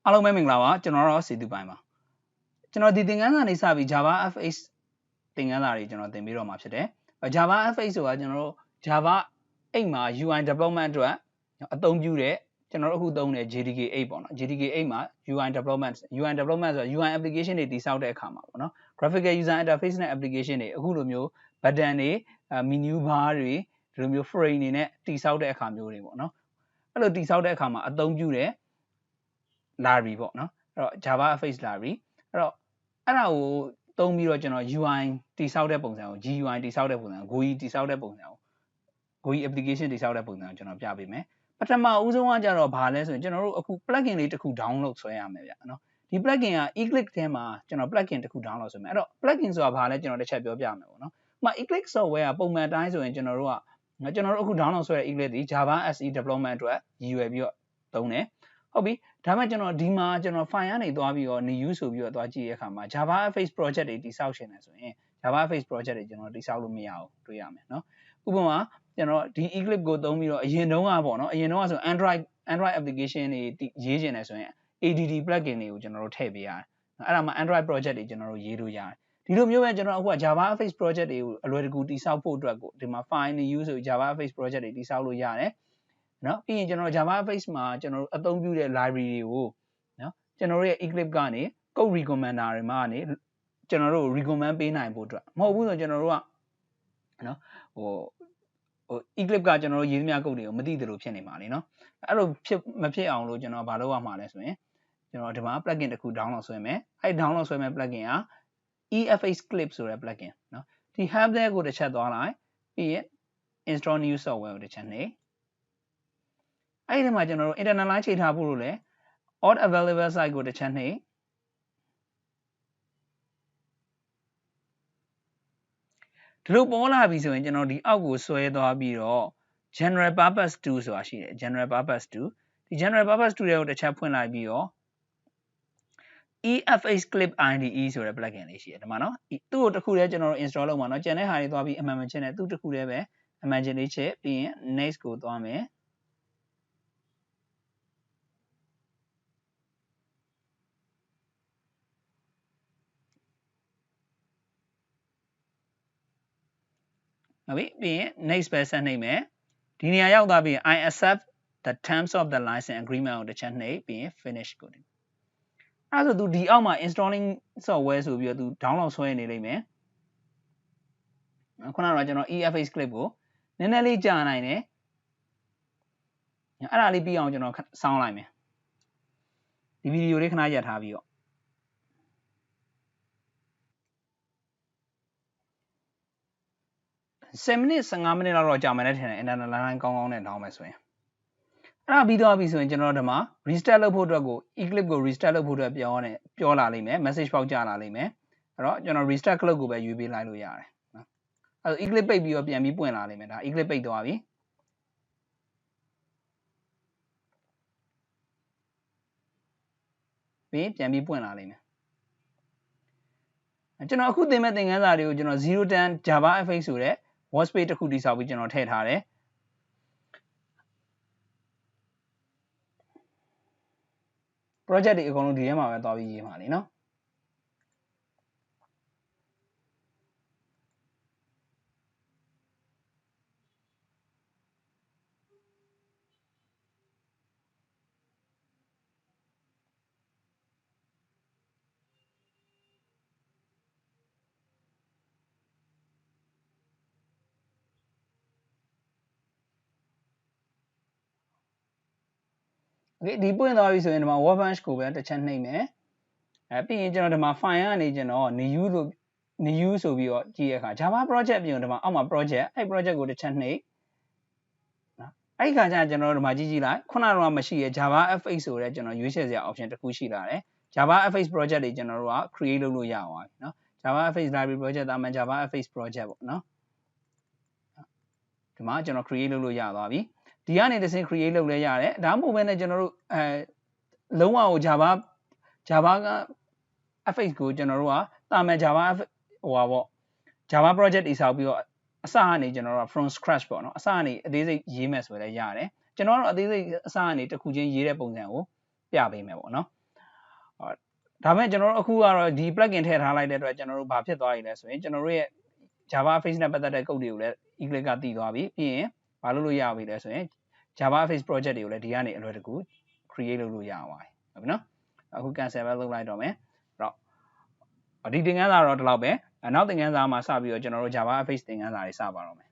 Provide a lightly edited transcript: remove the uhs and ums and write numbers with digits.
အားလုံးပဲမင်္ဂလာပါကျွန်တော်တော့စီတူပိုင်းပါကျွန်တော်ဒီသင်ခန်းစာနေစပြီး Java FX သင်ခန်းစာတွေကျွန်တော်သင်ပြီးတော့မှာဖြစ်တယ် Java FX ဆိုတာကျွန်တော်တို့ Java 8မှာ UI development အတွက်အသုံးပြုတဲ့ကျွန်တော်တို့အခုသုံးတဲ့ JDK 8ပေါ့နော် JDK 8မှာ UI development ဆိုတာ UI application တွေတည်ဆောက်တဲ့အခါမှာပေါ့နော် graphical user interface နဲ့ application တွေအခုလိုမျိုး button တွေ menu bar တွေဒီလိုမျိုး frame တွေနဲ့တည်ဆောက်တဲ့အခါမျိုးတွေပေါ့နော်အဲ့လိုတည်ဆောက်တဲ့အခါမှာအသုံးပြုတဲ့ library ပေါ့နော်အဲ့တော့ Java FX library အဲ့တော့အဲ့ဒါကိုသုံးပြီးတော့ကျွန်တော် UI တည်ဆောက်တဲ့ပုံစံကို GUI တည်ဆောက်တဲ့ပုံစံကို GUI တည်ဆောက်တဲ့ပုံစံကို GUI application တည်ဆောက်တဲ့ပုံစံကိုကျွန်တော်ပြပေးမယ်ပထမဦးဆုံးကကြတော့ဘာလဲဆိုရင်ကျွန်တော်တို့အခု plugin လေးတစ်ခု download ဆွဲရမယ်ဗျနော်ဒီ plugin က eclipse ထဲမှာကျွန်တော် plugin တစ်ခု download ဆွဲမယ်အဲ့တော့ plugin ဆိုတာဘာလဲကျွန်တော်တစ်ချက်ပြောပြမယ်ပေါ့နော်ဥပမာ eclipse software ကပုံမှန်တိုင်းဆိုရင်ကျွန်တော်တို့အခု download ဆွဲတဲ့ eclipse ဒီ Java SE development အတွက်ရည်ရွယ်ပြီးတော့သုံးတယ်ဟုတ်ပြီဒါမှကျွန်တော်ဒီမှာကျွန်တော် file ကနေသွားပြီးတော့ new ဆိုပြီးတော့သွားကြည့်ရတဲ့အခါမှာ Java FX project တွေတည်ဆောက်ရှင်တယ်ဆိုရင် Java FX project တွေကျွန်တော်တည်ဆောက်လို့မရဘူးတွေ့ရမယ်နော်ဥပမာကျွန်တော်ဒီ eclipse ကိုသုံးပြီးတော့အရင်တုန်းကပေါ့နော်အရင်တုန်းကဆို Android application တွေရေးကျင်တယ်ဆိုရင် ADD plugin တွေကိုကျွန်တော်တို့ထည့်ပေးရတယ်အဲ့ဒါမှ Android project တွေကျွန်တော်တို့ရေးလို့ရတယ်ဒီလိုမျိုးပဲကျွန်တော်အခုက Java FX project တွေကိုအလွယ်တကူတည်ဆောက်ဖို့အတွက်ကိုဒီမှာ file new ဆို Java FX project တွေတည်ဆောက်လို့ရတယ်နော်ပြီးရင်ကျွန်တော် Java FX မှာကျွန်တော်တို့အသုံးပြုတဲ့ library တွေကိုနော်ကျွန်တော်တို့ရဲ့ eclipse ကနေ code recommender တွေမှာကနေကျွန်တော်တို့ recommend ပေးနိုင်ဖို့အတွက်မဟုတ်ဘူးဆိုကျွန်တော်တို့ကနော်eclipse ကကျွန်တော်တို့ရေးသမျှ code တွေကိုမသိသလိုဖြစ်နေပါလေနော်အဲ့လိုမဖြစ်အောင်လို့ကျွန်တော်ဘာလုပ်ရမှာလဲဆိုရင်ကျွန်တော်ဒီမှာ plugin တစ်ခု download ဆွဲမယ်အဲ့ download ဆွဲမဲ့ plugin က efxclipse ဆိုတဲ့ plugin နော်ဒီ help တဲ့ကိုတစ်ချက်သွားလိုက်ပြီးရင် install new software ကိုတစ်ချက်နှိပ်အဲ့ဒီမှာကျွန်တော်တို့ internalize ချိန်ထားဖို့လို့လဲ all available site ကိုတစ်ချက်နှိပ်ဒီလိုပေါ်လာပြီဆိုရင်ကျွန်တော်ဒီအောက်ကိုဆွဲသွားပြီးတော့ general purpose 2ဆိုတာရှိတယ် general purpose 2ဒီ general purpose 2တွေကိုတစ်ချက်ဖွင့်လိုက်ပြီးတော့ efxclipse IDE ဆိုတဲ့ plugin လေးရှိတယ်ဒီမှာနော်သူ့ကိုတစ်ခုတည်းကျွန်တော်တို့ install လုပ်မှာနော်ကျန်တဲ့ဟာတွေသွားပြီးအမှန်မချင်းနဲ့သူ့တစ်ခုတည်းပဲအမှန်ချင်းလေးချက်ပြီးရင် next ကိုသွားမယ်ဟုတ်ပြီပြီးရင် next ပဲဆက်နှိပ်မယ်ဒီနေရာရောက်သွားပြီး I accept the terms of the license agreement ကိုတစ်ချက်နှိပ်ပြီးရင် finish ကိုအဲ့ဆိုသူဒီအောက်မှာ installing software ဆိုပြီးတော့သူ download ဆွဲနေလိမ့်မယ်ခုနကတော့ကျွန်တော် efxclipse ကိုနည်းနည်းလေးကြာနိုင်တယ်အဲ့ဒါလေးပြီးအောင်ကျွန်တော်စောင်းလိုက်မယ်ဒီဗီဒီယိုလေးခဏရပ်ထားပြီးတော့10မိနစ်15မိနစ်လောက်ကြာမယ်နဲ့ထင်တယ် internet line ကောင်းကောင်းနဲ့တောင်းမယ်ဆိုရင်အဲ့ဒါပြီးသွားပြီဆိုရင်ကျွန်တော်ဒီမှာ restart လုပ်ဖို့အတွက်ကို eclipse ကို restart လုပ်ဖို့အတွက်ပြောလာလိမ့်မယ် message ပေါက်ကြလာလိမ့်မယ်အဲ့တော့ကျွန်တော် restart ကလုတ်ကိုပဲရွေးပေးလိုက်လို့ရတယ်နော်အဲ့တော့ eclipse ပိတ်ပြီးတော့ပြန်ပြီးပွင့်လာလိမ့်မယ်ဒါ eclipse ပိတ်သွားပြီပြီးပြန်ပြီးပွင့်လာလိမ့်မယ်ကျွန်တော်အခုသင်မဲ့သင်ခန်းစာတွေကိုကျွန်တော်010 Java FX ဆိုတဲ့ workspace တစ်ခုတည်ဆောက်ပြီးကျွန်တော်ထည့်ထားတယ်project တွေအကုန်လုံးဒီထဲမှာပဲသွားပြီးရေးမှာလေနော်ဒီပွင့်သွားပြီဆိုရင်ဒီမှာ workbench ကိုပဲတစ်ချက်နှိပ်မယ်ပြီးရင်ကျွန်တော်ဒီမှာ file ကနေကျွန်တော် new ဆိုပြီးတော့ကြည့်ရခါ Java project ပြင်ဒီမှာအောက်မှာ project အဲ့ project ကိုတစ်ချက်နှိပ်နော်အဲ့ခါကျရင်ကျွန်တော်ဒီမှာကြည့်လိုက်ခုနကတော့မရှိရ Java FX ဆိုတဲ့ကျွန်တော်ရွေးချယ်စရာ option တစ်ခုရှိလာတယ် Java FX project တွေကျွန်တော်တို့က create လုပ်လို့ရသွားပြီနော် Java FX library project တာမှ Java FX project ပေါ့နော်ဒီမှာကျွန်တော် create လုပ်လို့ရသွားပြီဒီကနေတစ်ဆင့် create လုပ်လဲရတယ်ဒါမှမဟုတ်ဘဲနဲ့ကျွန်တော်တို့လုံးဝကို Java က FX ကိုကျွန်တော်တို့ကတာမန် Java ဟိုပါပေါ့ Java project တည်ဆောက်ပြီးတော့အစကနေကျွန်တော်တို့က from scratch ပေါ့နော်အစကနေအသေးစိတ်ရေးမယ်ဆိုလည်းရတယ်ကျွန်တော်တို့အသေးစိတ်အစကနေတစ်ခုချင်းရေးတဲ့ပုံစံကိုပြပေးမယ်ပေါ့နော် ဒါပေမဲ့ကျွန်တော်တို့အခုကတော့ဒီ plugin ထည့်ထားလိုက်တဲ့အတွက်ကျွန်တော်တို့ဘာဖြစ်သွားပြီလဲဆိုရင်ကျွန်တော်တို့ရဲ့ Java Face နဲ့ပတ်သက်တဲ့ code တွေကိုလည်း eclipse ကတည်သွားပြီပြီးရင်ဘာလုပ်လို့ရပြီလဲဆိုရင် Java Face project တွေကိုလည်းဒီကနေအလွယ်တကူ create လုပ်လို့ရပါတယ်ဟုတ်ပြီနော်အခု cancel ပဲလုပ်လိုက်တော့မယ်အဲ့တော့ဒီသင်ခန်းစာတော့ဒီလောက်ပဲနောက်သင်ခန်းစာမှာစပြီးတော့ကျွန်တော်တို့ Java Face သင်ခန်းစာတွေစပါတော့မယ်